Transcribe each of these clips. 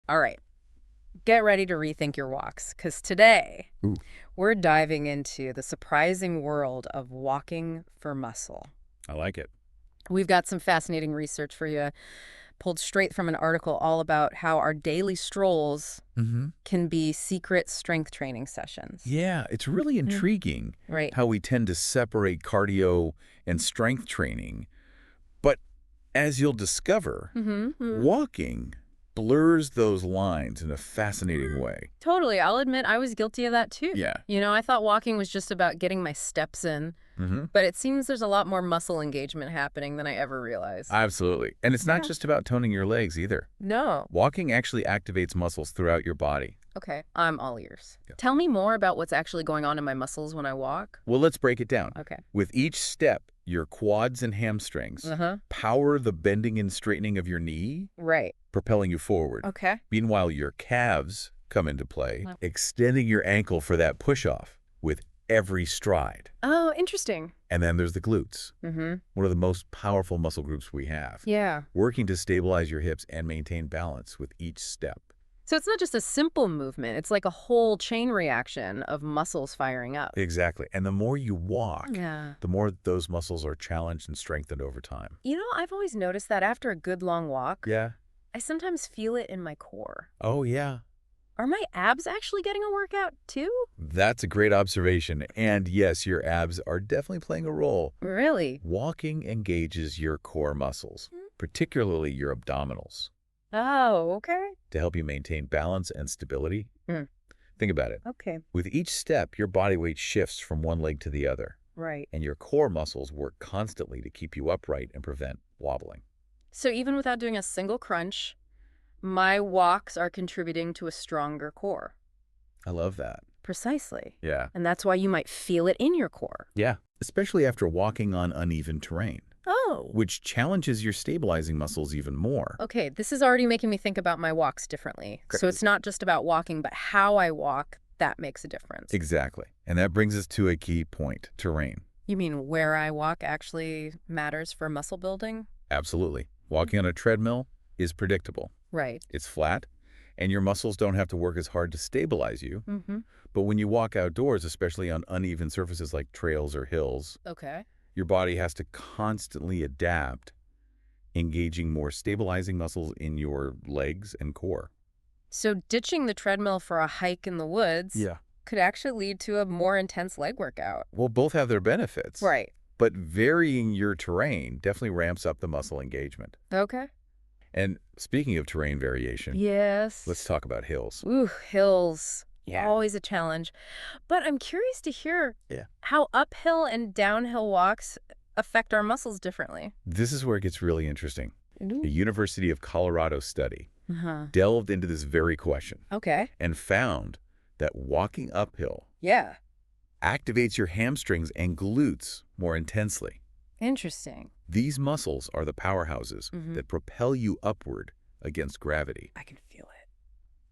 All right. Get ready to rethink your walks, because today Ooh, we're diving into the surprising world of walking for muscle. I like it. We've got some fascinating research for you, pulled straight from an article all about how our daily strolls Hmm. can be secret strength training sessions. Yeah, it's really Mm. intriguing Right. how we tend to separate cardio and strength training. But as you'll discover, Mm-hmm. walking blurs those lines in a fascinating way. Totally. I'll admit I was guilty of that too. Yeah. I thought walking was just about getting my steps in, Hmm. but it seems there's a lot more muscle engagement happening than I ever realized. Absolutely. And it's not Yeah. just about toning your legs either. No. Walking actually activates muscles throughout your body. Okay, I'm all ears. Yeah. Tell me more about what's actually going on in my muscles when I walk. Well, let's break it down. Okay. With each step, your quads and hamstrings Uh-huh. power the bending and straightening of your knee, Right. propelling you forward. Okay. Meanwhile, your calves come into play, Wow. extending your ankle for that push-off with every stride. Oh, interesting. And then there's the glutes, Mm-hmm. one of the most powerful muscle groups we have, Yeah. working to stabilize your hips and maintain balance with each step. So it's not just a simple movement. It's like a whole chain reaction of muscles firing up. Exactly. And the more you walk, Yeah. the more those muscles are challenged and strengthened over time. I've always noticed that after a good long walk, Yeah. I sometimes feel it in my core. Oh, yeah. Are my abs actually getting a workout too? That's a great observation. And yes, your abs are definitely playing a role. Really? Walking engages your core muscles, particularly your abdominals, Oh, okay. to help you maintain balance and stability. Mm. Think about it. Okay. With each step, your body weight shifts from one leg to the other, Right. and your core muscles work constantly to keep you upright and prevent wobbling. So even without doing a single crunch, my walks are contributing to a stronger core. I love that. Precisely. Yeah. And that's why you might feel it in your core. Yeah. Especially after walking on uneven terrain, Oh. which challenges your stabilizing muscles even more. Okay, this is already making me think about my walks differently. Great. So it's not just about walking, but how I walk, that makes a difference. Exactly. And that brings us to a key point, terrain. You mean where I walk actually matters for muscle building? Absolutely. Walking on a treadmill is predictable. Right. It's flat, and your muscles don't have to work as hard to stabilize you. Mm-hmm. But when you walk outdoors, especially on uneven surfaces like trails or hills, Okay. your body has to constantly adapt, engaging more stabilizing muscles in your legs and core. So ditching the treadmill for a hike in the woods could actually lead to a more intense leg workout. Well, both have their benefits. Right. But varying your terrain definitely ramps up the muscle engagement. Okay. And speaking of terrain variation, Yes. let's talk about hills. Ooh, hills. Yeah. Always a challenge. But I'm curious to hear Yeah. how uphill and downhill walks affect our muscles differently. This is where it gets really interesting. Ooh. A University of Colorado study Uh-huh. delved into this very question Okay. and found that walking uphill Yeah. activates your hamstrings and glutes more intensely. Interesting. These muscles are the powerhouses Mhm. that propel you upward against gravity. I can feel it.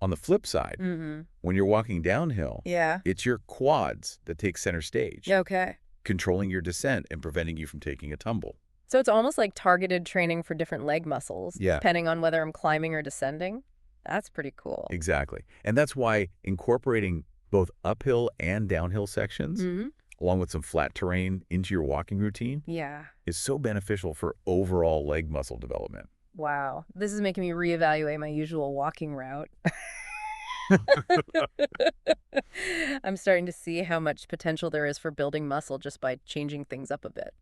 On the flip side, Mm-hmm. when you're walking downhill, Yeah. it's your quads that take center stage, Okay. controlling your descent and preventing you from taking a tumble. So it's almost like targeted training for different leg muscles, Yeah. depending on whether I'm climbing or descending. That's pretty cool. Exactly. And that's why incorporating both uphill and downhill sections, Mm-hmm. along with some flat terrain into your walking routine, Yeah. is so beneficial for overall leg muscle development. Wow. This is making me reevaluate my usual walking route. I'm starting to see how much potential there is for building muscle just by changing things up a bit.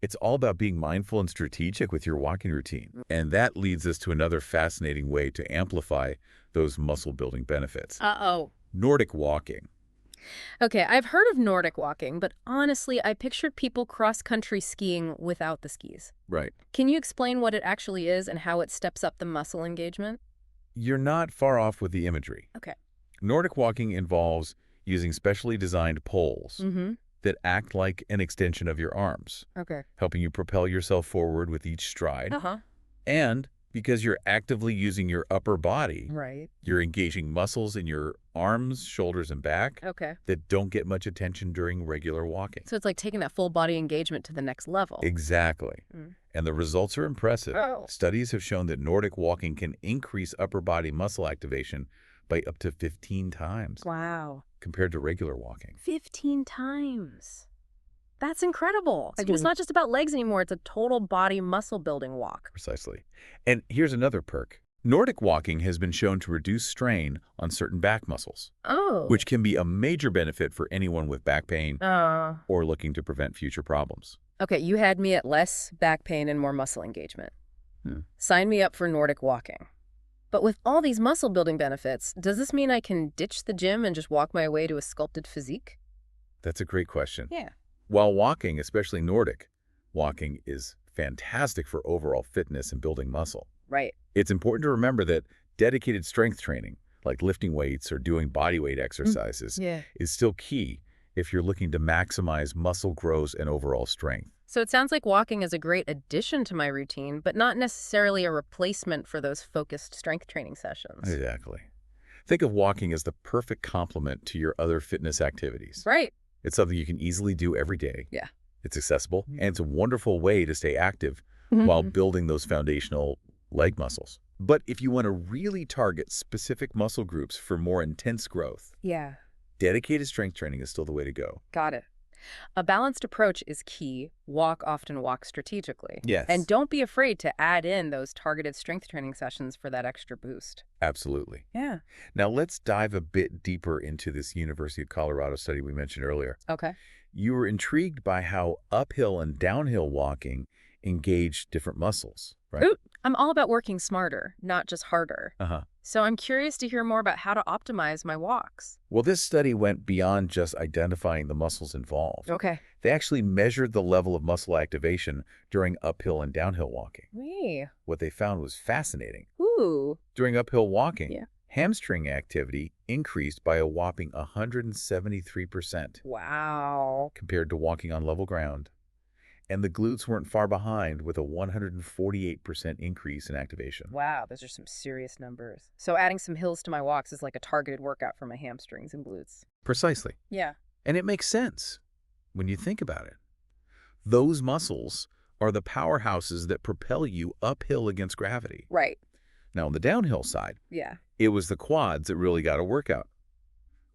It's all about being mindful and strategic with your walking routine. And that leads us to another fascinating way to amplify those muscle building benefits. Uh-oh. Nordic walking. Okay, I've heard of Nordic walking, but honestly, I pictured people cross-country skiing without the skis. Right. Can you explain what it actually is and how it steps up the muscle engagement? You're not far off with the imagery. Okay. Nordic walking involves using specially designed poles Mm-hmm. that act like an extension of your arms, Okay. helping you propel yourself forward with each stride Uh-huh. and Because you're actively using your upper body. Right. You're engaging muscles in your arms, shoulders, and back Okay. that don't get much attention during regular walking. So it's like taking that full body engagement to the next level. Exactly. Mm. And the results are impressive. Oh. Studies have shown that Nordic walking can increase upper body muscle activation by up to 15 times Wow. compared to regular walking. 15 times. That's incredible. So Again- it's not just about legs anymore. It's a total body muscle building walk. Precisely. And here's another perk. Nordic walking has been shown to reduce strain on certain back muscles, Oh. which can be a major benefit for anyone with back pain or looking to prevent future problems. Okay, you had me at less back pain and more muscle engagement. Hmm. Sign me up for Nordic walking. But with all these muscle building benefits, does this mean I can ditch the gym and just walk my way to a sculpted physique? That's a great question. Yeah. While walking, especially Nordic walking, is fantastic for overall fitness and building muscle, Right. it's important to remember that dedicated strength training, like lifting weights or doing body weight exercises, Yeah. is still key if you're looking to maximize muscle growth and overall strength. So it sounds like walking is a great addition to my routine, but not necessarily a replacement for those focused strength training sessions. Exactly. Think of walking as the perfect complement to your other fitness activities. Right. It's something you can easily do every day. Yeah. It's accessible, and it's a wonderful way to stay active Mhm. while building those foundational leg muscles. But if you want to really target specific muscle groups for more intense growth, Yeah. dedicated strength training is still the way to go. Got it. A balanced approach is key. Walk often, walk strategically. Yes. And don't be afraid to add in those targeted strength training sessions for that extra boost. Absolutely. Yeah. Now let's dive a bit deeper into this University of Colorado study we mentioned earlier. Okay. You were intrigued by how uphill and downhill walking engage different muscles, right? Ooh, I'm all about working smarter, not just harder. Uh-huh. So I'm curious to hear more about how to optimize my walks. Well, this study went beyond just identifying the muscles involved. Okay. They actually measured the level of muscle activation during uphill and downhill walking. Me. What they found was fascinating. Ooh. During uphill walking, Yeah. hamstring activity increased by a whopping 173% Wow. compared to walking on level ground. And the glutes weren't far behind with a 148% increase in activation. Wow, those are some serious numbers. So adding some hills to my walks is like a targeted workout for my hamstrings and glutes. Precisely. Yeah. And it makes sense when you think about it. Those muscles are the powerhouses that propel you uphill against gravity. Right. Now, on the downhill side, Yeah. it was the quads that really got a workout.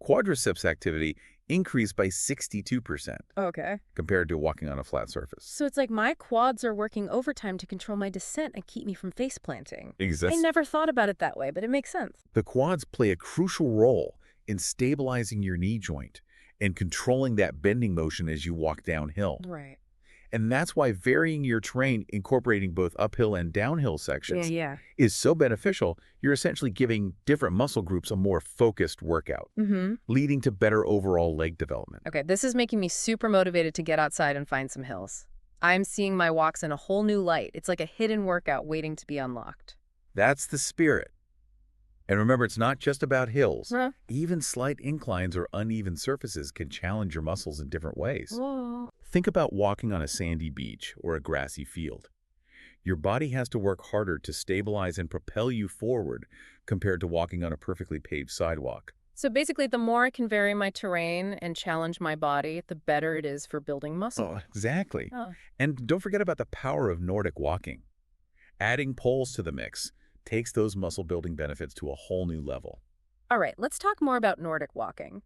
Quadriceps activity increased by 62% Okay. compared to walking on a flat surface. So it's like my quads are working overtime to control my descent and keep me from face planting. I Exactly. never thought about it that way, but it makes sense. The quads play a crucial role in stabilizing your knee joint and controlling that bending motion as you walk downhill. Right. And that's why varying your terrain, incorporating both uphill and downhill sections, Yeah. is so beneficial. You're essentially giving different muscle groups a more focused workout, Mm-hmm. leading to better overall leg development. Okay, this is making me super motivated to get outside and find some hills. I'm seeing my walks in a whole new light. It's like a hidden workout waiting to be unlocked. That's the spirit. And remember, it's not just about hills. Huh? Even slight inclines or uneven surfaces can challenge your muscles in different ways. Whoa. Think about walking on a sandy beach or a grassy field. Your body has to work harder to stabilize and propel you forward compared to walking on a perfectly paved sidewalk. So basically, the more I can vary my terrain and challenge my body, the better it is for building muscle. Oh, exactly. Oh. And don't forget about the power of Nordic walking. Adding poles to the mix takes those muscle building benefits to a whole new level. All right, let's talk more about Nordic walking.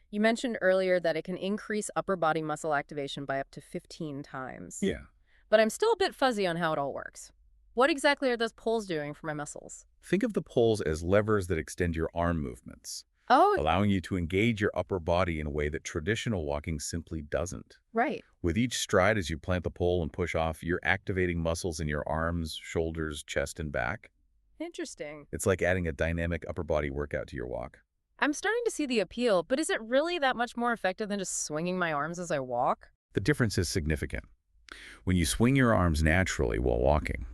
You mentioned earlier that it can increase upper body muscle activation by up to 15 times. Yeah. But I'm still a bit fuzzy on how it all works. What exactly are those poles doing for my muscles? Think of the poles as levers that extend your arm movements, Oh, allowing you to engage your upper body in a way that traditional walking simply doesn't. right. With each stride as you plant the pole and push off, you're activating muscles in your arms, shoulders, chest, and back. Interesting. It's like adding a dynamic upper body workout to your walk. I'm starting to see the appeal, but is it really that much more effective than just swinging my arms as I walk? The difference is significant. When you swing your arms naturally while walking,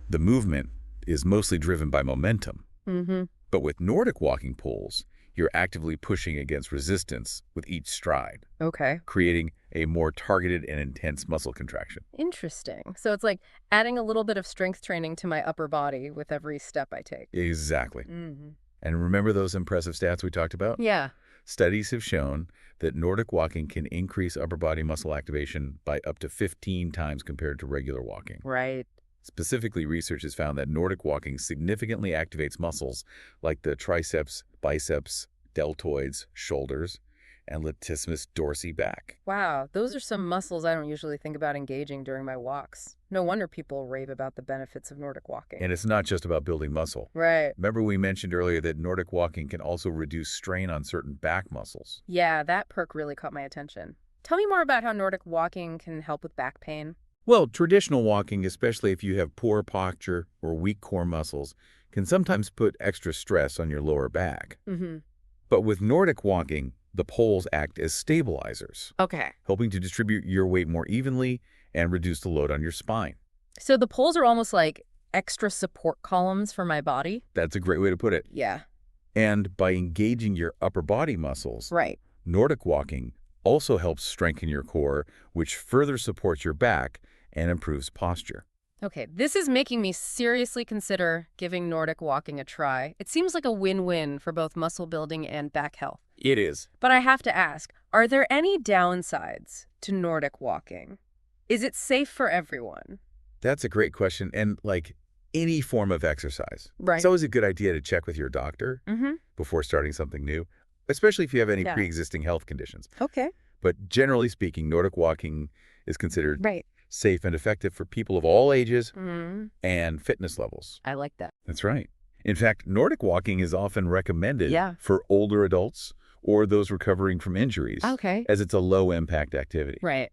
the movement is mostly driven by momentum. Mm-hmm. But with Nordic walking poles, You're actively pushing against resistance with each stride, Okay. creating a more targeted and intense muscle contraction. Interesting. So it's like adding a little bit of strength training to my upper body with every step I take. Exactly. Hmm. And remember those impressive stats we talked about? Yeah. Studies have shown that Nordic walking can increase upper body muscle activation by up to 15 times compared to regular walking. Right. Specifically, research has found that Nordic walking significantly activates muscles like the triceps, biceps, deltoids, shoulders, and latissimus dorsi back. Wow, those are some muscles I don't usually think about engaging during my walks. No wonder people rave about the benefits of Nordic walking. And it's not just about building muscle. Right. Remember we mentioned earlier that Nordic walking can also reduce strain on certain back muscles. Yeah, that perk really caught my attention. Tell me more about how Nordic walking can help with back pain. Well, traditional walking, especially if you have poor posture or weak core muscles, can sometimes put extra stress on your lower back. Mm-hmm. But with Nordic walking, the poles act as stabilizers, Okay. helping to distribute your weight more evenly and reduce the load on your spine. So the poles are almost like extra support columns for my body? That's a great way to put it. Yeah. And by engaging your upper body muscles, Right. Nordic walking also helps strengthen your core, which further supports your back and improves posture. Okay, this is making me seriously consider giving Nordic walking a try. It seems like a win-win for both muscle building and back health. It is. But I have to ask, are there any downsides to Nordic walking? Is it safe for everyone? That's a great question. And like any form of exercise, Right. it's always a good idea to check with your doctor Mm-hmm. before starting something new, especially if you have any Yeah. pre-existing health conditions. Okay. But generally speaking, Nordic walking is considered Right. safe and effective for people of all ages Mm-hmm. and fitness levels. I like that. That's right. In fact, Nordic walking is often recommended Yeah. for older adults or those recovering from injuries, Okay. as it's a low-impact activity. Right.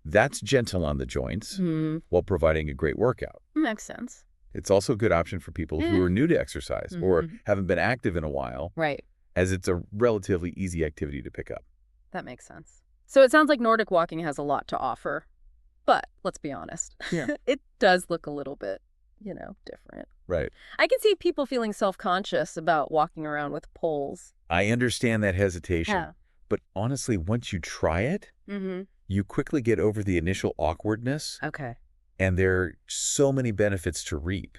That's gentle on the joints Mm-hmm. while providing a great workout. Makes sense. It's also a good option for people who Yeah. are new to exercise or Mhm. haven't been active in a while, Right. as it's a relatively easy activity to pick up. That makes sense. So it sounds like Nordic walking has a lot to offer. But let's be honest. Yeah. It does look a little bit, different. Right. I can see people feeling self-conscious about walking around with poles. I understand that hesitation, Yeah. but honestly, once you try it, Mm-hmm. you quickly get over the initial awkwardness, Okay. and there are so many benefits to reap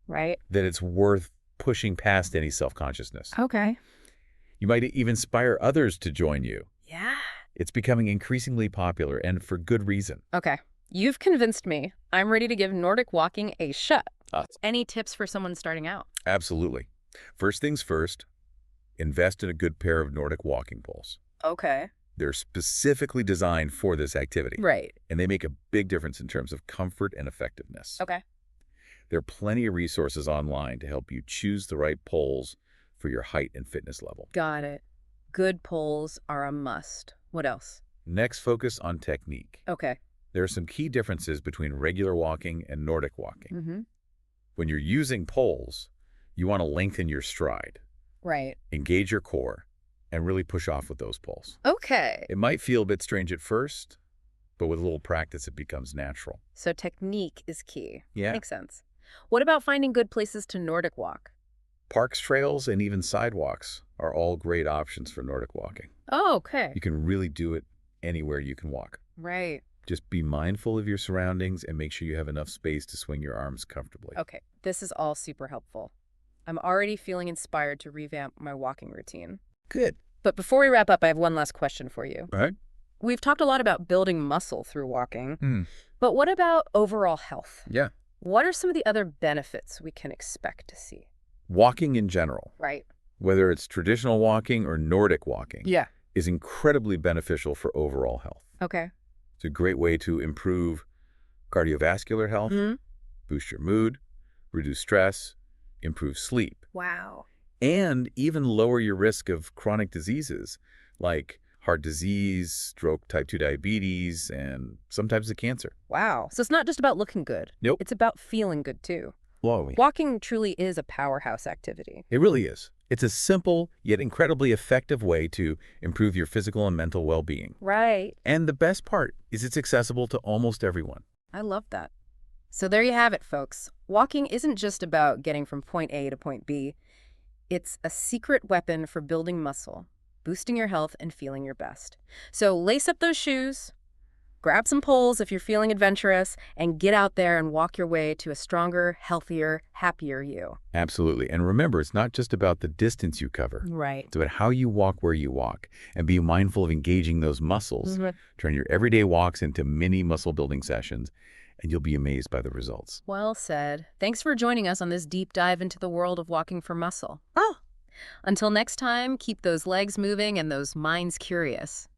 Right? that it's worth pushing past any self-consciousness. Okay. You might even inspire others to join you. Yeah. It's becoming increasingly popular, and for good reason. Okay. You've convinced me. I'm ready to give Nordic walking a shot. Uh, Any tips for someone starting out? Absolutely. First things first, invest in a good pair of Nordic walking poles. Okay. They're specifically designed for this activity, Right. and they make a big difference in terms of comfort and effectiveness. Okay. There are plenty of resources online to help you choose the right poles for your height and fitness level. Got it. Good poles are a must. What else? Next, focus on technique. Okay. There are some key differences between regular walking and Nordic walking. Mm-hmm. When you're using poles, you want to lengthen your stride, Right. engage your core, and really push off with those poles. Okay. It might feel a bit strange at first, but with a little practice, it becomes natural. So technique is key. Yeah. Makes sense. What about finding good places to Nordic walk? Parks, trails, and even sidewalks are all great options for Nordic walking. Oh, okay. You can really do it anywhere you can walk. Right. Just be mindful of your surroundings and make sure you have enough space to swing your arms comfortably. Okay. This is all super helpful. I'm already feeling inspired to revamp my walking routine. Good. But before we wrap up, I have one last question for you. All right. We've talked a lot about building muscle through walking, Mm. but what about overall health? Yeah. What are some of the other benefits we can expect to see? Walking in general, Right. whether it's traditional walking or Nordic walking, Yeah. is incredibly beneficial for overall health. Okay. It's a great way to improve cardiovascular health, Mm-hmm. boost your mood, reduce stress, improve sleep, Wow. and even lower your risk of chronic diseases like heart disease, stroke, type 2 diabetes, and sometimes the cancer. Wow. So it's not just about looking good. Nope. It's about feeling good too. Whoa. Walking truly is a powerhouse activity. It really is. It's a simple yet incredibly effective way to improve your physical and mental well-being. Right. And the best part is it's accessible to almost everyone. I love that. So there you have it, folks. Walking isn't just about getting from point A to point B. It's a secret weapon for building muscle, boosting your health, and feeling your best. So lace up those shoes, grab some poles if you're feeling adventurous, and get out there and walk your way to a stronger, healthier, happier you. Absolutely. And remember, it's not just about the distance you cover. Right. It's about how you walk where you walk, and be mindful of engaging those muscles. Mhm. Turn your everyday walks into mini muscle building sessions, and you'll be amazed by the results. Well said. Thanks for joining us on this deep dive into the world of walking for muscle. Oh, until next time, keep those legs moving and those minds curious.